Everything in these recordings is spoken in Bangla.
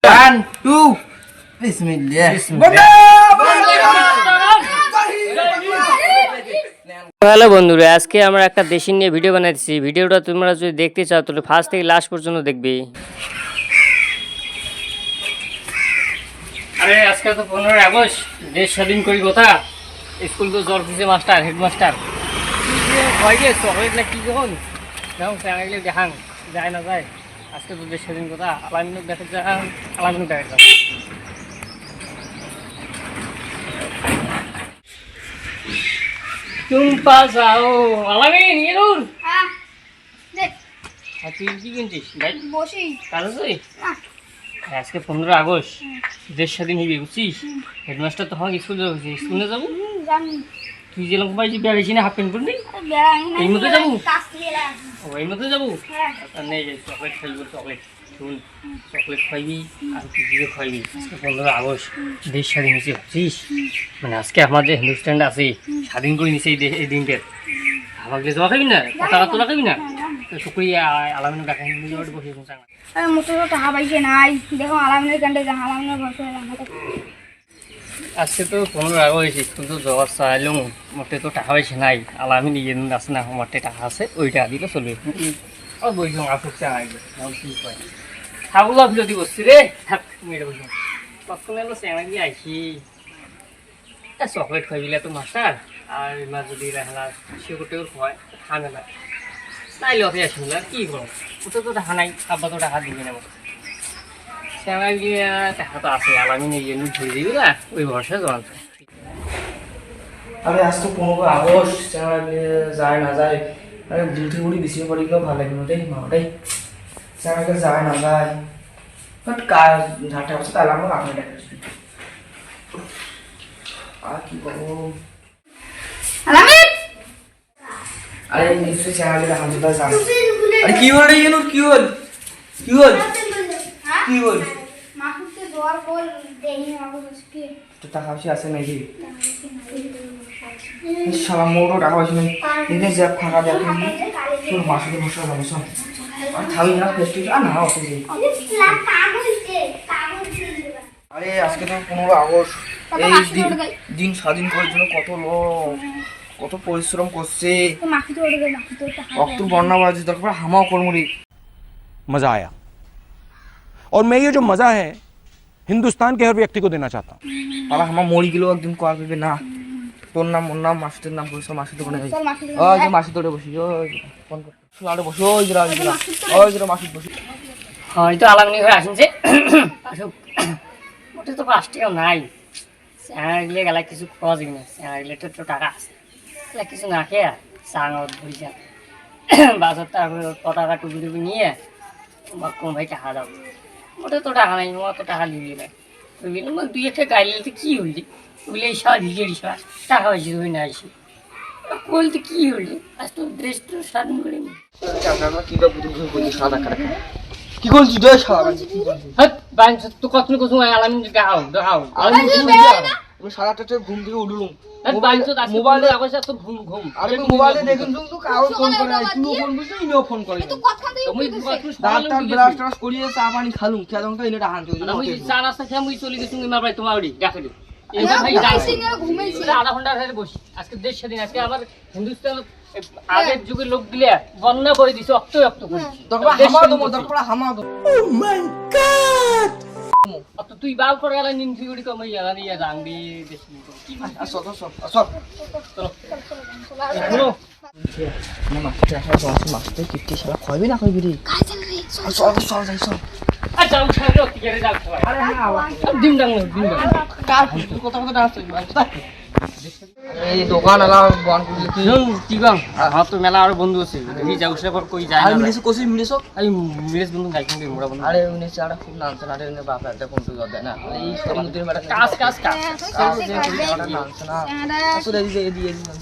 1, 2, Bismillah. হ্যালো বন্ধুরা, আজকে আমরা একটা দেশি নিয়ে ভিডিও বানাচ্ছি। ভিডিওটা তোমরা যদি দেখতে চাও তাহলে ফার্স্ট থেকে লাস্ট পর্যন্ত দেখবে। আরে আজকে তো 15 আগস্ট, দেশ স্বাধীন করি কথা। স্কুল তো জ্বর দিছে মাস্টার, হেডমাস্টার ভয় গিয়ে চকলেট না কি যখন দেখুন ফ্যামিলি দেখান যায় না যায়। আজকে তো দেশ স্বাধীন কথা, আলামিনক দেখা যান, আলামিনক দেখা যান। तुम पास आओ আলামিন ইনুন তুই কি কিনছিস ভাই? বসি কাজ আছে আজকে 15 আগস্ট, দেশ স্বাধীন হয়ে বুঝছিস। হেডমাস্টার তো আমাকে স্কুলে যাবো, স্কুলে যাবো। জানি তুই যেরকম পাইছি বেড়েছি না হাফ প্যান্ট পরবি, এই মতো যাবো। ও এই মতো যাবো, নেই চকলেট খাইবো, চকলেট শুন, চকলেট খাইবি আর কিছু খাইবি। আজকে 15 আগস্ট, দেশ স্বাধীন হয়েছে বুঝছিস। মানে আজকে আমার যে হিন্দুস্তানটা আছে স্বাধীন করে নিছে এই দিনটার। আমাকে জমা খাবি না, কথা তোলা খাবি না, শুক্রিয়া আলামিন ডাকা বসে মোটর টাকা পাইছে নাই, দেখো আলামিনের কান্ডে যা আলামিনের বসে আজকে তো 15 আগস্ট, স্কুল তো যাওয়ার চাইলাম, মোটে তো টাকা পয়সা নাই। আলামিন ইয়ে আছে না, মোটে টাকা আছে, ওই টাকা দিলে চলবে। বসে আসুক কি কয় খাবো যদি বসছি রে, থাক মেরে বসে কখন এলো চেঙা দিয়ে আইসি। চকলেট খাইবিলে তো মাস্টার, আর এবার যদি রেহালা সেগুলোও হয় খাবে না, নাইলে অফে আসবো না, কি করো। ওটা তো টাকা নাই, আব্বা তো টাকা দিবে না। চেঙা গিয়ে টাকা তো আছে, আলামিন ইয়ে ধরে দিবি না, ওই ভরসা জল। আরে আজ তো 15 আগস্ট, যায় না যায়। আরে ডিউটি বুড়ি বেশি পড়ে গেলেও ভালো লাগবে ওটাই মাটাই চানাকে যায় না যায়। বাট কাজ ঝাঁটা বসে তাহলে আমরা আপনি ডাকছি আর কি করবো। আলামিন আরে নিশ্চয়ই চ্যানেলে দেখা যেতে জানো। আরে কি হল রে ইনুর, কি হল কি হল কি হল? মাকুকে দোয়ার কল দেই আবুকে তো টাকা পয়সা আছে নাকি? শালা মোড়ো টাকা পয়সা নেই, এনে যা ফাঁকা দেখে তোর মাসুকে বসা যাবে সব। আর খাবি না ফেস্টিভ আর না অত যে। আরে আজকে তো 15 আগস্ট, এই দিন স্বাধীন করার জন্য কত লোক কত পরিশ্রম করছে। মাকুতে ওড়ে দে, মাকুতে টাকা রক্ত বন্যা বাজে, তারপর হামাও কর্মরি। मजा आया और मैं ये जो मजा है हिंदुस्तान के हर व्यक्ति को देना चाहता हूँ। তাহলে হামা মরি গেলেও একদিন কর পেবে না। তোর নাম ওর নাম মাসুদের নাম বলছো, মাসুদের কোনে চল মাকুতে ওই যে মাসুদ ধরে বসি, ওই ফোন কর আরে বসি, ওই যে ওই যে মাসুদ বসি। হয়তো আলামিন হয়ে আসছে আসুক। ওটা তো 5 টাকা নাই, চেঙাগিলে গেলে কিছু খাওয়া যাবে না। চেঙাগিলে তো টাকা আছে, কিছু না খেয়ে চাঙত ধরিছে বাজার, তারপরে পতাকা টুপি টুপি নিয়ে কোন ভাই টাকা দাও। ওটা তো টাকা নাই, আমার তো টাকা নিবি না। দুই একটা গাড়ি নিতে কি হইলি বলে এই সব হিজেরি সব টাকা পয়সা ধরে না আসি বলতে কি হইলি। আজ তো দেশ তো স্বাধীন করে নি। কি করছিস রে শালা? কি করছিস? হ্যাঁ বাইন তো কত কিছু আলামিন দেখাও দেখাও। আমি সারাটা ঘুম থেকে উঠলুম, মোবাইলে আগসা তো ঘুম ঘুম। আরে মোবাইলে দেখুন তো কাউ ফোন করে, তুইও ফোন করছিস, ইনিও ফোন করে। তুমি ডাক্তার ব্রাশ টাশ করিয়ে চা পানি খালুম, খেলাম তো এটা হান চলে। আমি চা নাস্তা খেয়ে আমি চলে গেছি মার ভাই তোমার বাড়ি দেখে দিই। আধা ঘন্টা ধরে বসি। আজকে দেশ স্বাধীন, আজকে আবার হিন্দুস্তান আগের যুগের লোক দিলে বন্যা করে দিছে, রক্ত রক্ত করে তুই বাল করে গেলে নিমফি গুড়ি কমে গেলা নিয়ে রাং দিয়ে দেশ কি খাইবি না খাইবি রে? দোকান মেলা আর বন্ধু আছে কই যায় আর মিলেছ কোসি মিলেছ আমি মিলেছ বন্ধু গাইছেন মোড়া বন্ধু। আরে মিলেছ আরে খুব নাচন, আরে এনে বাপ একটা কোন তো দেয় না এই সমুদ্রের মেলা কাজ কাজ কাজ যে ওটা নাচ না আসলে এই যে দিয়ে নাচ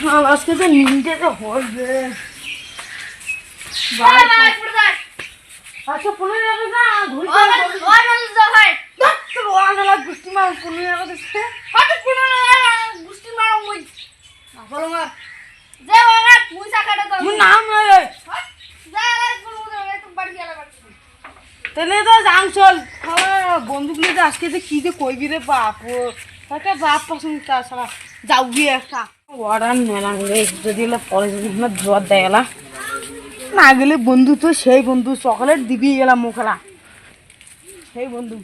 শাল। আজকে তো নিতে তো হবে আচ্ছা 15 আগস্ট না ঘুরতে ওই মানুষ যা হয় তো ওয়ালা গুষ্টি মার 15 আগস্ট হঠাৎ 15 আগস্ট গুষ্টি মার মই বলো মার যে ওরা মুই সাকাটা তো মুই নাম রে যা রে 15 আগস্ট বাড়ি গেলা। তাহলে তো যাং চল বন্ধুগুলো যে আজকে যে কি যে কইবি রে বাপ তাকে বাপ পছন্দ তা সারা যাও গিয়ে একটা ওয়ারান মেলা রে যদি এলা পরে যদি না জোয়ার দেয় এলা না গেলে বন্ধু তো সেই বন্ধু চকলেট দিবি এলা মুখলা সেই বন্ধু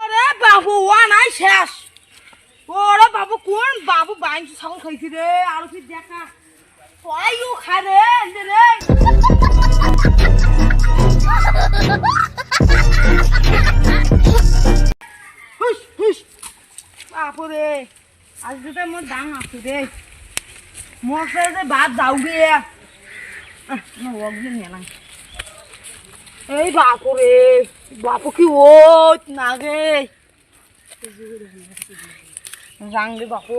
আরে বাবু ওয়া নাই শেষ ওরে বাবু কোন বাবু বাইন ছাগল খাইছি রে আর কি দেখা কয়ও খা রে রে হুস হুস বাপুরে আজকে তো মোর দাম আছে রে মোর সাথে ভাত দাও গিয়ে এই বাপুরে বাপু কি ও না গে রাংলে বাপু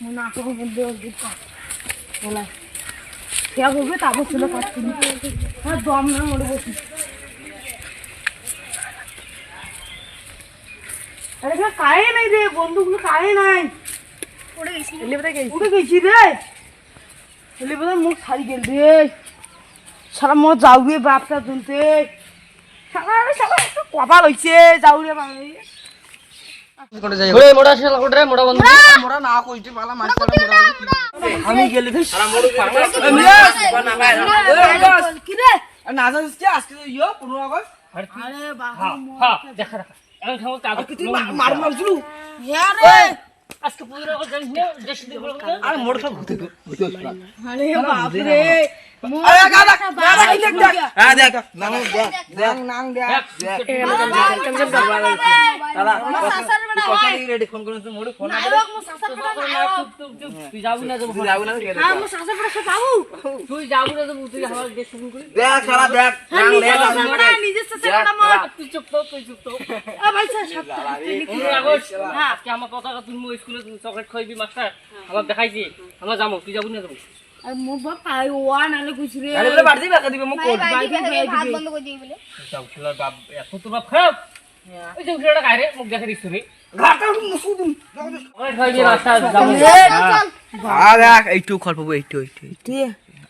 মনে আসো বন্ধু বলা খেয়া করবে তারপর ছিল কাটছি দম না মরে বসি আরে কায়ে নাই রে বন্ধুগুলো কায়ে নাই উড়ে গেছি রে এলিবেদা মুখ ছাড়ি গেল রে সারা মো যাও গে বাপটা দুনতে সারা কপাল হইছে যাও রে বাবা ওরে মোড়া শালা কোটরে মোড়া বন্ধু মোরা না কইতে পালা মাছটা মোরা আমি গেলে তো কি রে না যাচ্ছে আজকে ইয়ো 15 আগস্ট আরে বাবা হ্যাঁ দেখা রাখা এখন খাবো কাগজ তুই মার মারছিলু হ্যাঁ রে আজকে পুরো জানিস না দেশ দিয়ে বলবো আরে মোর খা ঘুতে আরে বাপ রে আরে গাদা গাদা কি দেখ হ্যাঁ দেখ নাং দেখ নাং দেখ টেনশন করবা দাদা কথা কি রেডি ফোন করছিস মোড়ে ফোন তুই যাবি না তুই যাবি না হ্যাঁ মো সাসা পড়া সব বাবু তুই যাবি না তুই আমার দেশ শুরু করি দেখ সারা দেখ নাং দেখ নিজে সাসা পড়া মো তুই চুপ তো এ ভাই সাসা হ্যাঁ আজকে আমার কথা তুমি স্কুলে চকলেট খাইবি মাস্টার আমার দেখাইছি আমার যাবো তুই যাবি না যাবো আর মো বাপ পাই ওয়া নালে কইছি রে আরে বলে বাড়তি টাকা দিবে মো কোড ভাত বন্ধ করে দিই বলে যাও ছেলে বাপ এত তো বাপ খারাপ ওই যে উঠে খাই রে মুখ দেখে দিস তুমি ঘাটা মুসুদুম চকলেট খাইবি মাস্টার যাবো দেখ এইটু খরপ এইটু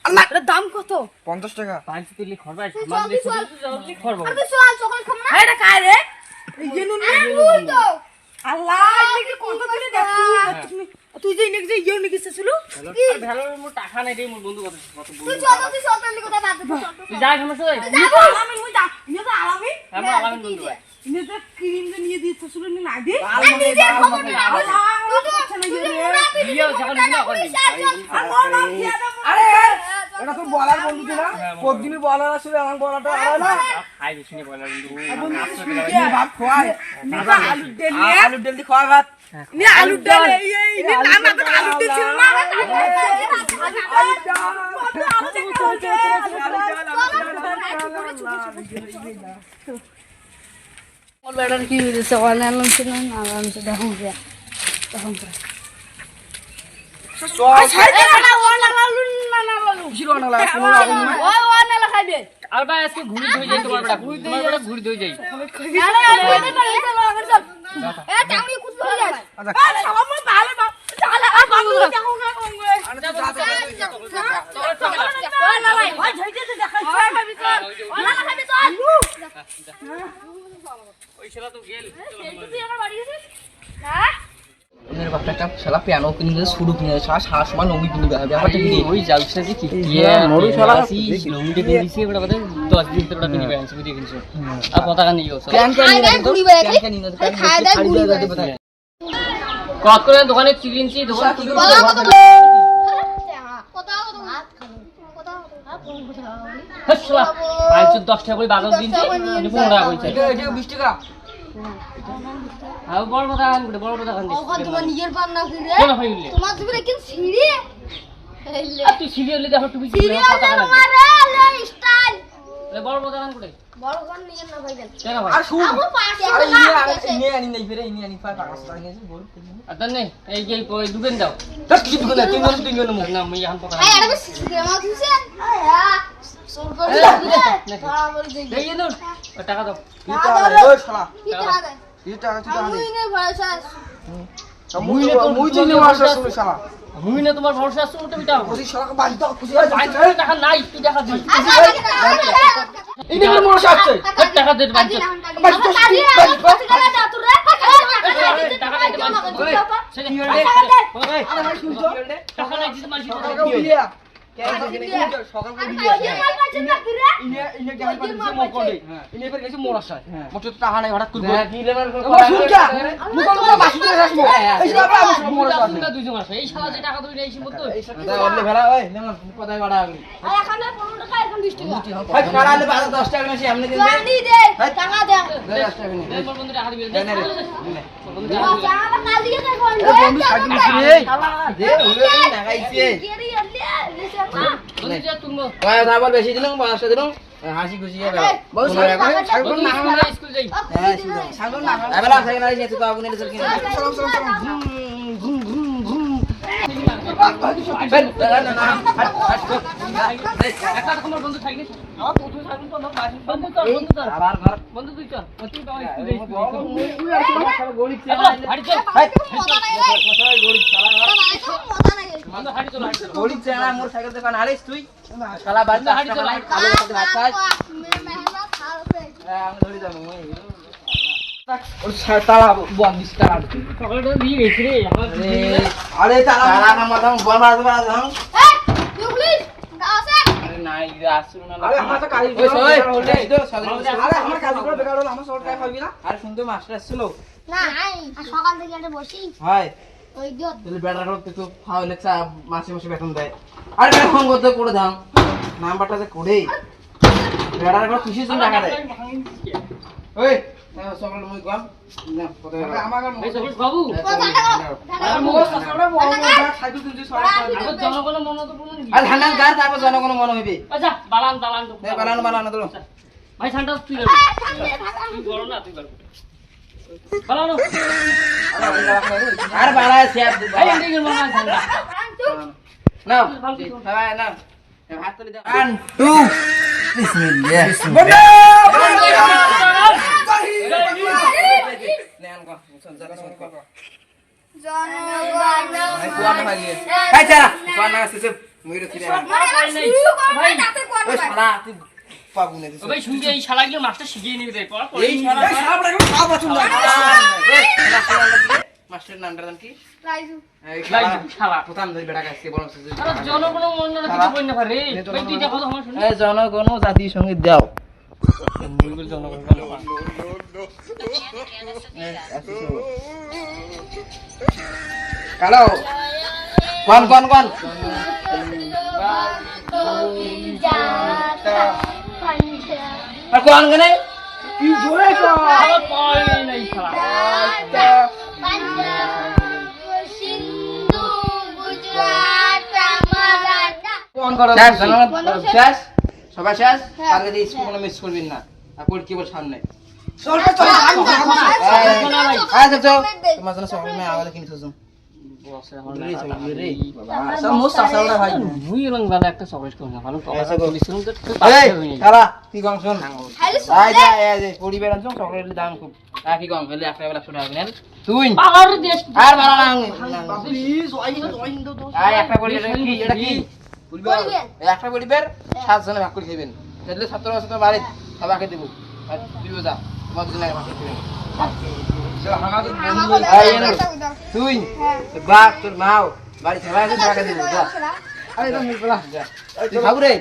আল্লাহ এর দাম কত 50 টাকা পাঁচ তিলি খরবা আমার দেশ জলদি খরবা আরে চল চকলেট খাম না এটা কাই রে এই যে নুন মুই তো আল্লাহ এদিকে কত দিলে দেখি তুই যে ইনে যে ইয়ে নিকে ছিল ভালো মোর টাকা নাই রে মোর বন্ধু কত তুই চল তাহলে কথা বাদ দে তুই যাই সমস্যা নাই আলামি মুই দা ইনে তো আলামি আমরা আলামিন বন্ধু ভাই ইনে তো ক্রিম যে নিয়ে দিতে ছিল নি না দে নিজে খবর না ইয়ে যখন না করে আরে এটা তো বলার বন্ধু ছিল প্রতিদিনই বলার আসলে আমার বলাটা আলাদা না খাই বেশি নি বলার বন্ধু কি ভাত খাওয়ায় নিবা আলু তেল আলু তেল দিয়ে খাওয়ায় ভাত নি আলু তেল এই নি না তো আলু তেল ছিল না ওর বেটার কি হইছে ওখানে আনলাম ছিল না আরামসে দেখুন যে তখন আর ভাই আজকে ঘুরি ধই যাই তোমার বেটা ঘুরি ধই যাই ওই শালা তো গেল মেরে বাপটা একটা শালা পিয়ানো কিনে দিয়ে শুরু কিনে শালা সারা সময় নবী কিনে দেবে ব্যাপারটা কি ওই যাচ্ছে যে কি মরু শালা কিলোমিটার দিয়ে দিছি বড় কথা 10 দিন তোরা কিনে আনছি বুঝি কিনছো আর কথা কান নিও প্যান কত করে দোকানে চিকিনছি দোকান হাসলা 510 টাকা করে বাজার দিনছি 15 টাকা কইছে এটা 20 টাকা আর বড় কথা কান বড় কথা কান ওখান তোমার নিজের পান না কি রে কেন হইলে তোমার জীবনে কি সিঁড়ি আর তুই সিরিয়াল দেখো তুমি কথা কান তোমার লে স্টাইল বড় কথা কান করে বড় কোন নিয়ে না ভাইজান কেন ভাই আর শুন আমার পাশে আরে না ইনি আনি নাই ফিরে ইনি আনি পা টাকা টাকা নিয়েছে বল আর নেই এই যে দুবেন দাও তার কি দোকানে তিন জন মুখ না মই এখন পকা আয় আরে সিনেমা দিছে আয়া সোল করে এই যে দূর টাকা দাও ওই শালা কি টাকা দেয় কি টাকা তুই আমি নে ভরসা মুই জিনে মারছ শুনে শালা মুই না তোমার ভরসা আছে ওটা বিটাও ওই শালাকে বাড়ি দাও খুশি টাকা নাই তুই টাকা দিই আচ্ছা এই নিয়ে মোর আসছে টাকা দে বাড়ি চল। টাকা নাই দিতে মানছি সকাল করে দিয়ে ইনে ইনে গেল পারে মোর কোলে ইনে ফের গেছে মোর আশায় মোর তো টাকা নাই হঠাৎ করে কি লেভেল করে শুনছা মুকল করে বাসি দিয়ে রাখবো এই সব আমার মোর আশায় দুইজন আছে এই শালা যে টাকা ধরে আইছি মত ওলে ভেড়া ওই নেমন কোথায় বাড়া আগলি ভাই কারালে 10 টাকা বেশি আমনে দিন দে টাকা দে 10 টাকা নে মোর বন্ধু টাকা দিবি দে নে রে বন্ধু সাইকেল রে দে ওলে লাগাইছে বন্ধু যা তুমি কয় দাবল বেশি দিন 5 টাকা দিন হাসি খুশি হবে বহুত সাইকেল না স্কুল যাই হ্যাঁ সাইকেল না আবেলা সাইকেল আইছে তো আগুনে চল কিনা একটা তোমার বন্ধু থাকলে আমার প্রথম সাইকেল তো না বন্ধু চল বন্ধু চল আবার ঘর বন্ধু তুই চল তুই তো স্কুল যাই গড়ি হাড়ি চল গড়ি চালা বন্ধু হাড়ি চল গড়ি চালা মোর সাইকেল দোকান আলিস তুই শালা বাড়ি হাড়ি চল আলো সাথে ভাত খাই আমি ধরে যাব ওর তালা বল দিস তালা সকালটা দিয়ে গেছি রে আমার আরে তালা তালা মাথা বল মারতে পারছ আরে নাই আসুন না আরে আমার তো কালি ওই ওই আরে আমার কালি করে বেকার হলো আমার 100 টাকা খাবি না আরে শুনতো মাস্টার আসছিল সকাল থেকে একটা বসি হয় ওই দিও তাহলে বেটার করতে তো ফাউলে চা মাসে মাসে বেতন দেয় আরে বেতন করতে করে দাও নাম্বারটা যে কোডে বেটার করে খুশি জন্য টাকা দেয় ওই সকালে মই গম না কত আমার এই সকল বাবু আর মোর সকালে বড় বড় সাইকেল কিনতে সরে আমার জনগণ মন তো বলুন আর ধান গার তারপর জনগণ মন হইবে আচ্ছা বালান দালান তো বানানো বানানো তো ভাই ঠান্ডা তুই তুই বড় না তুই পারবি বালানো আর বাড়া সেব এই এদিকে মামা ঠান্ডা নাও ভাই নাও হাত তুলে দাও 1 2 বিসমিল্লাহ নেন কো সঞ্চার কো ভাই কোয়াটা ভাই এই চারা কোয়াটা আছে মুইরে থিরে ভাই ওই শালা তুই পাগুনে দিছ ভাই শুনবি এই শালাগুলো মাস্টার শিখিয়ে নিবে রে পড়া এই শালা বড় করে খাওয়া চুন না মাস্টার নামটা জান কি রাইজু এই শালা প্রথম ধরে বেটা কাছে বড় আছে আরে জনগণ মন না কিছু কই না পারে ভাই তুই দেখো তো আমার শুনি এই জনগণ জাতীয় সঙ্গীত দাও জনগণ হ্যালো কোন আর কোন গনে কি জোরে কর আমার পাই নাই শালা কোন করো শেষ সবাই শেষ আর যদি স্কুল মিস করবেন না আপনি কি বল সামনে চলবে চল আচ্ছা তো তোমার জন্য সকালে আমি আওয়াজ কিনে থুম সব মোস সাসালরা ভাই মুই রং বালা একটা চকলেট কোন না ভালো কথা বলিছিলাম তো এই খালা কি গং শুন আই যা এই যে পরিবার আনছো চকলেটের দাম খুব কি গং হলে একটা বেলা শুনে হবে না তুই পাহাড় দেশ আর বাড়া না প্লিজ জয়েন দাও আই একটা পরিবার কি এটা কি পরিবার একটা পরিবার 7 জনে ভাগ করে খাবেন তাহলে 17 বছর তো বাড়ি সবাইকে দেব আর তুইও যা তোমার জন্য ভাগ করে খাবেন তুই বাপ তোর মাও বাড়ি সবাই টাকা দেব যা আরে তো মিল বলা যা তুই খাবো রে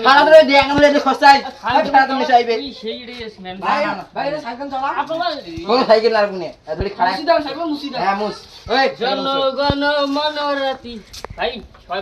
খানা ধরে দিয়ে আমরা যে খসাই খানা তুমি চাইবে সেই রে স্মেল ভাই রে সাইকেল চালা আপনারা কোন সাইকেল লাগবে না ধরে খাড়া মুসি দাও সাইকেল মুসি দাও হ্যাঁ মুস ওই জনগণ মনোরতি ভাই সবাই